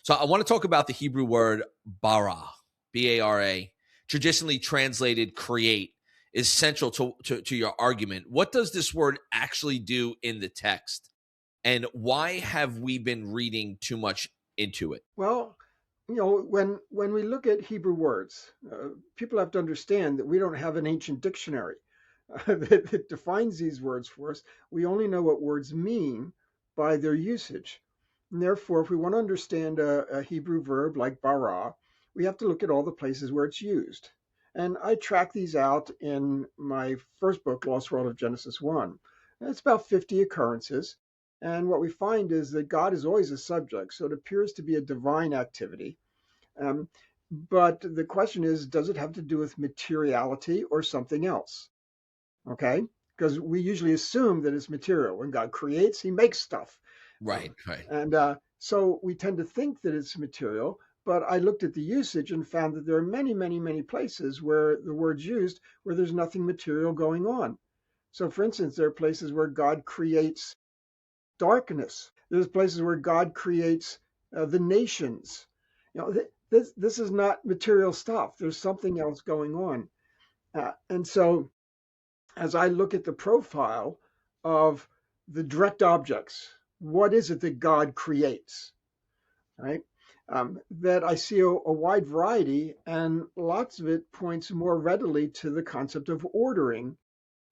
So I want to talk about the Hebrew word bara, B-A-R-A, traditionally translated create, is central to your argument. What does this word actually do in the text? And why have we been reading too much into it? Well, when we look at Hebrew words, people have to understand that we don't have an ancient dictionary that defines these words for us. We only know what words mean by their usage. And therefore, if we want to understand a Hebrew verb like bara, we have to look at all the places where it's used. And I track these out in my first book, Lost World of Genesis 1. And it's about 50 occurrences. And what we find is that God is always a subject, so it appears to be a divine activity. Um, but the question is, does it have to do with materiality or something else? Okay, because we usually assume that it's material. When God creates, he makes stuff. Right, right. And so we tend to think that it's material, but I looked at the usage and found that there are many, many, many places where the word's used where there's nothing material going on. So, for instance, there are places where God creates darkness. There's places where God creates the nations. This is not material stuff. There's something else going on. And so as I look at the profile of the direct objects, what is it that God creates, right? That I see a wide variety, and lots of it points more readily to the concept of ordering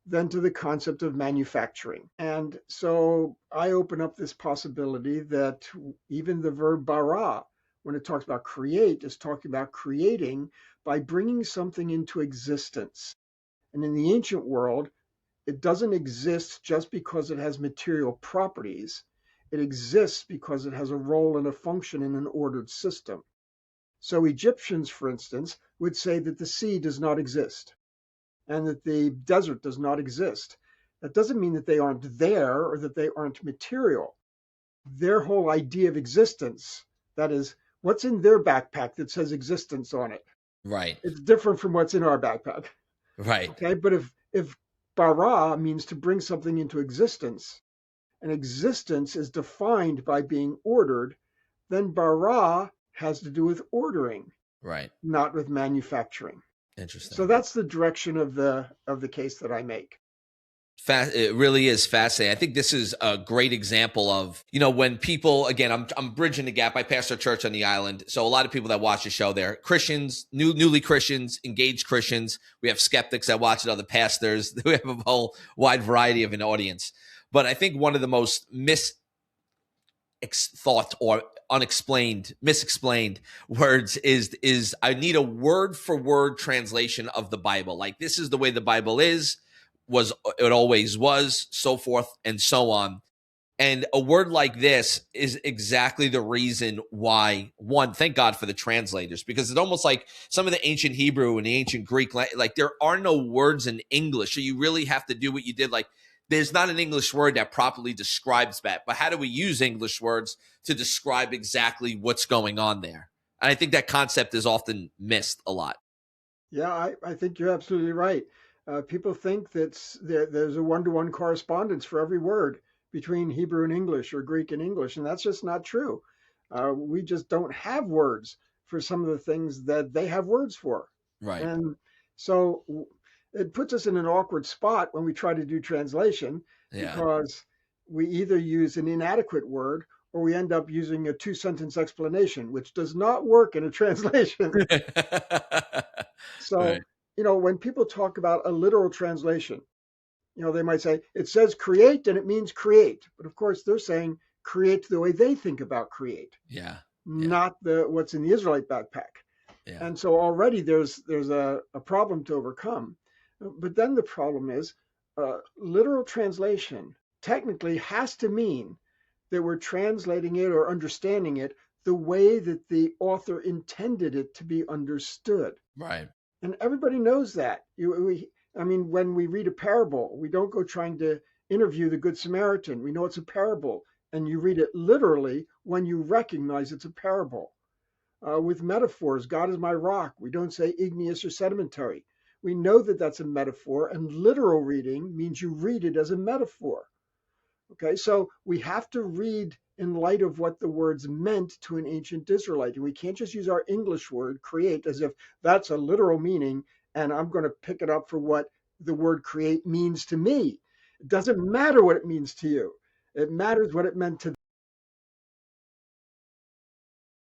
than to the concept of manufacturing. And so I open up this possibility that even the verb bara, when it talks about create, is talking about creating by bringing something into existence. And in the ancient world, it doesn't exist just because it has material properties. It exists because it has a role and a function in an ordered system. So Egyptians, for instance, would say that the sea does not exist and that the desert does not exist. That doesn't mean that they aren't there or that they aren't material. Their whole idea of existence, that is, what's in their backpack that says existence on it, Right, it's different from what's in our backpack. right. Okay, but if bara means to bring something into existence, and existence is defined by being ordered, then bara has to do with ordering, Right. not with manufacturing. So Interesting. that's the direction of the case that I make. It really is fascinating. I think this is a great example of, when people, again, I'm bridging the gap. I pastor a church on the island. So a lot of people that watch the show there, Christians, newly Christians, engaged Christians. We have skeptics that watch it, other pastors. We have a whole wide variety of an audience. But I think one of the most thought or misexplained words is I need a word for word translation of the Bible. Like, this is the way the Bible it always was, so forth and so on. And a word like this is exactly the reason why, one, thank God for the translators, because it's almost like some of the ancient Hebrew and the ancient Greek, like there are no words in English. So you really have to do what you did. Like, there's not an English word that properly describes that. But how do we use English words to describe exactly what's going on there? And I think that concept is often missed a lot. Yeah, I think you're absolutely right. People think that there's a one-to-one correspondence for every word between Hebrew and English or Greek and English, and that's just not true. We just don't have words for some of the things that they have words for. Right. And so it puts us in an awkward spot when we try to do translation Yeah. because we either use an inadequate word or we end up using a two-sentence explanation, which does not work in a translation. Right. So, when people talk about a literal translation, they might say it says create and it means create. But of course, they're saying create the way they think about create, Yeah. Yeah. not what's in the Israelite backpack. Yeah. And so already there's a problem to overcome. But then the problem is literal translation technically has to mean that we're translating it or understanding it the way that the author intended it to be understood. Right. And everybody knows that. When we read a parable, we don't go trying to interview the Good Samaritan. We know it's a parable, and you read it literally when you recognize it's a parable. With metaphors, God is my rock. We don't say igneous or sedimentary. We know that that's a metaphor, and literal reading means you read it as a metaphor. Okay, so we have to read in light of what the words meant to an ancient Israelite. And we can't just use our English word create as if that's a literal meaning and I'm going to pick it up for what the word create means to me. It doesn't matter what it means to you, it matters what it meant to